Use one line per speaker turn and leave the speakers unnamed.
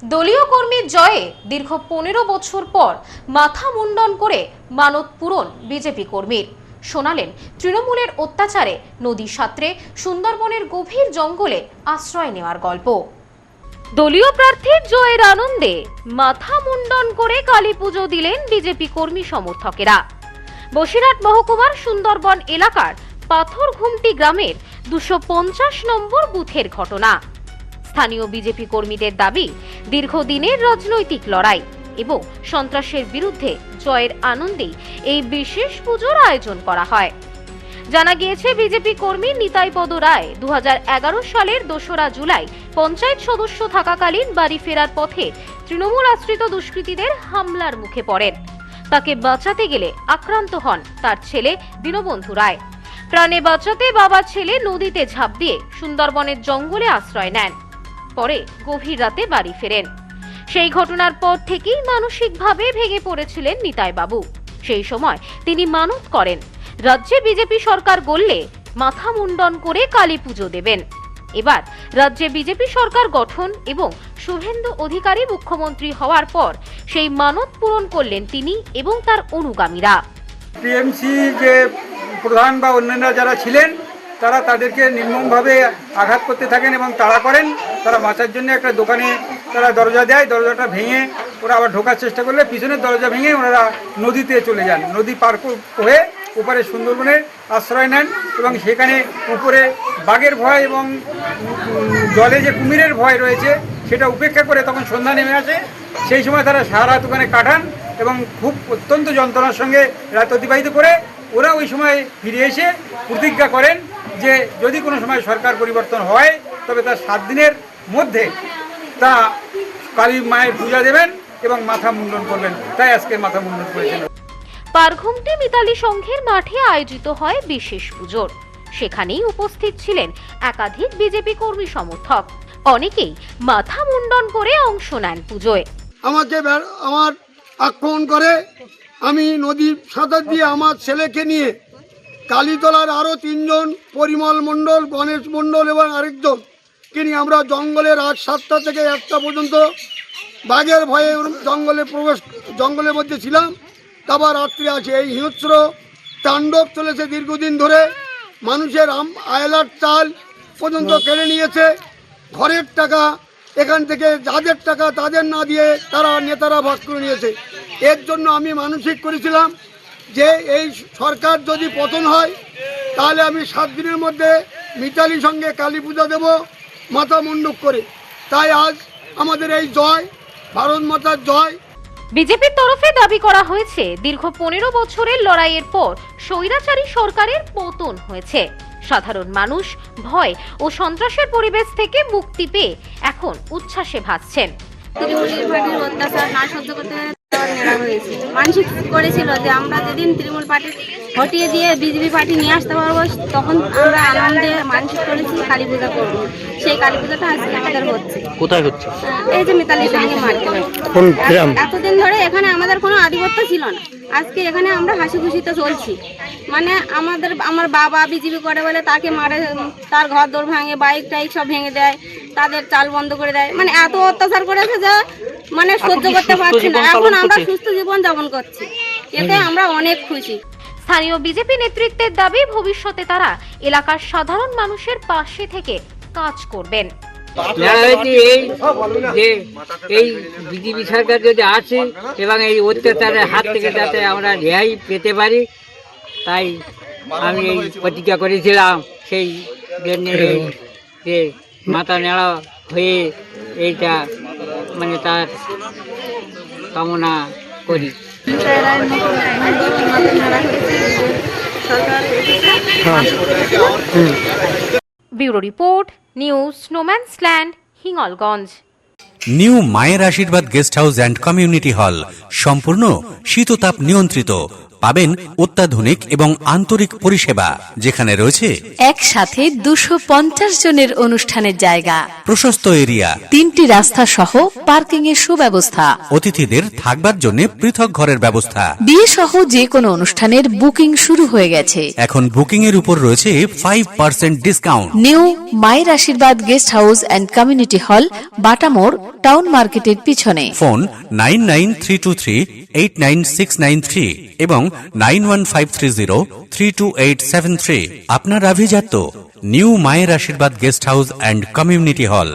দলীয় কর্মীর জয়ে দীর্ঘ 15 বছর পর মাথা মুন্ডন করে মানত পূরণ বিজেপি কর্মীর। শোনালেন তৃণমূলের অত্যাচারে নদী সাঁতরে সুন্দরবনের গভীর জঙ্গলে আশ্রয় নেওয়ার গল্প। দলীয় প্রার্থীর জয়ের আনন্দে মাথা মুন্ডন করে কালী পুজো দিলেন বিজেপি কর্মী সমর্থকেরা। বসিরহাট মহকুমার সুন্দরবন এলাকার পাথরঘুমটি গ্রামের 250 নম্বর বুথের ঘটনা। স্থানীয় বিজেপি কর্মীদের দাবি, দীর্ঘদিনের রাজনৈতিক লড়াই এবং সন্ত্রাসের বিরুদ্ধে জয়ের আনন্দেই এই বিশেষ পুজোর আয়োজন করা হয়। জানা গিয়েছে, বিজেপি কর্মী নিতাইপদ রায় 2011 সালের 2রা জুলাই পঞ্চায়েত সদস্য থাকাকালীন বাড়ি ফেরার পথে তৃণমূল আশ্রিত দুষ্কৃতীদের হামলার মুখে পড়েন। তাকে বাঁচাতে গেলে আক্রান্ত হন তার ছেলে দীনবন্ধু রায়। প্রাণে বাঁচাতে বাবা ছেলে নদীতে ঝাঁপ দিয়ে সুন্দরবনের জঙ্গলে আশ্রয় নেন। পরে গভীর রাতে বাড়ি ফেরেন। সেই ঘটনার পর থেকেই মানসিকভাবে ভেঙে পড়েছিলেন নিতাই বাবু। সেই সময় তিনি মানত করেন, রাজ্যে বিজেপি সরকার গড়লে মাথা মুন্ডন করে কালী পুজো দেবেন। এবার রাজ্যে বিজেপি সরকার গঠন এবং শুভেন্দু অধিকারী মুখ্যমন্ত্রী হওয়ার পর সেই মানত পূরণ করলেন তিনি এবং তার অনুগামীরা।
টিএমসি যে প্রধান বা অন্যান্য যারা ছিলেন তারা তাদেরকে নির্মমভাবে আঘাত করতে থাকেন এবং তাড়া করেন। তারা বাঁচার জন্য একটা দোকানে তারা দরজা দেয়, দরজাটা ভেঙে ওরা আবার ঢোকার চেষ্টা করলে পিছনের দরজা ভেঙে ওনারা নদীতে চলে যান। নদী পার হয়ে উপরে সুন্দরবনের আশ্রয় নেন এবং সেখানে উপরে বাঘের ভয় এবং জলে যে কুমিরের ভয় রয়েছে সেটা উপেক্ষা করে তখন সন্ধ্যা নেমে আসে। সেই সময় তারা সারা রাত ওখানে কাটান এবং খুব অত্যন্ত যন্ত্রণার সঙ্গে রাত অতিবাহিত করে ওরা ওই সময় ফিরে এসে প্রতিজ্ঞা করেন যে যদি কোনো সময় সরকার পরিবর্তন হয় তবে তার 7 দিনের মধ্যে তা কালী মায়ের পূজা দেবেন এবং মাথা মুন্ডন করবেন। তাই আজকে মাথা মুন্ডন করেছেন।
পারঘুমটি মিতালি সংঘের মাঠে আয়োজিত হয় বিশেষ পুজোর। সেখানেই উপস্থিত ছিলেন একাধিক বিজেপি কর্মী সমর্থক। অনেকেই মাথা মুন্ডন করে অংশ নেন পুজোয়।
আমার আক্রমণ করে আমি নদীর সাঁতার দিয়ে আমার ছেলেকে নিয়ে কালীতলার আরও 3 জন, পরিমল মণ্ডল, গণেশ মণ্ডল এবং আরেকজনকে নিয়ে আমরা জঙ্গলে রাত 7টা থেকে 1টা পর্যন্ত বাঘের ভয়ে জঙ্গলের মধ্যে ছিলাম। তারপর রাত্রে আছে এই হিংস্র তাণ্ডব চলেছে দীর্ঘদিন ধরে। মানুষের আয়লার চাল পর্যন্ত কেড়ে নিয়েছে। ঘরের টাকা এখান থেকে যাদের টাকা তাদের না দিয়ে তারা নেতারা ভাগ করে নিয়েছে। এর জন্য আমি মানসিক করেছিলাম যে এই সরকার যদি পতন হয় তাহলে আমি 7 দিনের মধ্যে মিতালির সঙ্গে কালী পূজা দেব মাথা মুন্ডুক করে। তাই আজ আমাদের এই জয়, ভারত মাতার জয়।
বিজেপির তরফে দাবি করা হয়েছে, দীর্ঘ 15 বছরের লড়াইয়ের পর স্বৈরাচারী সরকারের পতন হয়েছে। সাধারণ মানুষ ভয় ও সন্ত্রাসের পরিবেশ থেকে মুক্তি পেয়ে এখন উচ্ছ্বাসে ভাসছেন।
মানসিক করেছিল যে আমরা যেদিন তৃণমূল পার্টি হটিয়ে দিয়ে বিজেপি পার্টি নিয়ে আসতে পারবো, তখন আমরা আনন্দে মানসিক করেছি কালী পূজা করবো। সেই কালী পূজাটা আজকে আমাদের হচ্ছে। কোথায় হচ্ছে? এই যে মিতালি সঙ্গে মাঠে। এতদিন ধরে এখানে আমাদের কোনো আধিপত্য ছিল না। আজকে এখানে আমরা হাসি খুশিতে চলছি। মানে আমার বাবা বিজেপি করে বলে তাকে মারে, তার ঘর দৌড় ভাঙে, বাইক টাইক সব ভেঙে দেয়, তাদের চাল বন্ধ করে দেয়। মানে এত অত্যাচার করেছে যে মানে সহ্য করতে পারছি না। এখন আমরা সুস্থ জীবন যাপন করছি, এতে আমরা অনেক খুশি।
স্থানীয় বিজেপি নেতৃত্বের দাবি, ভবিষ্যতে তারা এলাকার সাধারণ মানুষের পাশে থেকে কাজ করবেন।
এই বিজেপি সরকার যদি আসে এবং এই অত্যাচারের হাত থেকে যাতে আমরা রেহাই পেতে পারি, তাই আমি এই প্রতিজ্ঞা করেছিলাম। সেই জন্য যে মাথা নেড়া হয়ে এইটা মানে তার কামনা করি।
ব্যুরো রিপোর্ট, নিউজ স্নোম্যান্সল্যান্ড, হিঙ্গলগঞ্জ।
নিউ মায়ের আশীর্বাদ guest house and community hall সম্পূর্ণ শীততাপ নিয়ন্ত্রিত, পাবেন অত্যাধুনিক এবং আন্তরিক পরিষেবা, যেখানে রয়েছে
একসাথে 250 জনের অনুষ্ঠানের জায়গা,
প্রশস্ত এরিয়া,
3টি রাস্তা সহ পার্কিং এর সুব্যবস্থা,
অতিথিদের থাকবার জন্য পৃথক ঘরের ব্যবস্থা।
বিয়ে সহ যে কোনো অনুষ্ঠানের বুকিং শুরু হয়ে গেছে।
এখন বুকিং এর উপর রয়েছে 5% ডিসকাউন্ট।
নিউ মায়ের আশীর্বাদ guest house and community hall, বাটামোড়, town মার্কেটের পিছনে।
ফোন 9932389693 এবং 9153032873। আপনার আভিজাত্য নিউ মায়ের আশীর্বাদ guest house and community hall.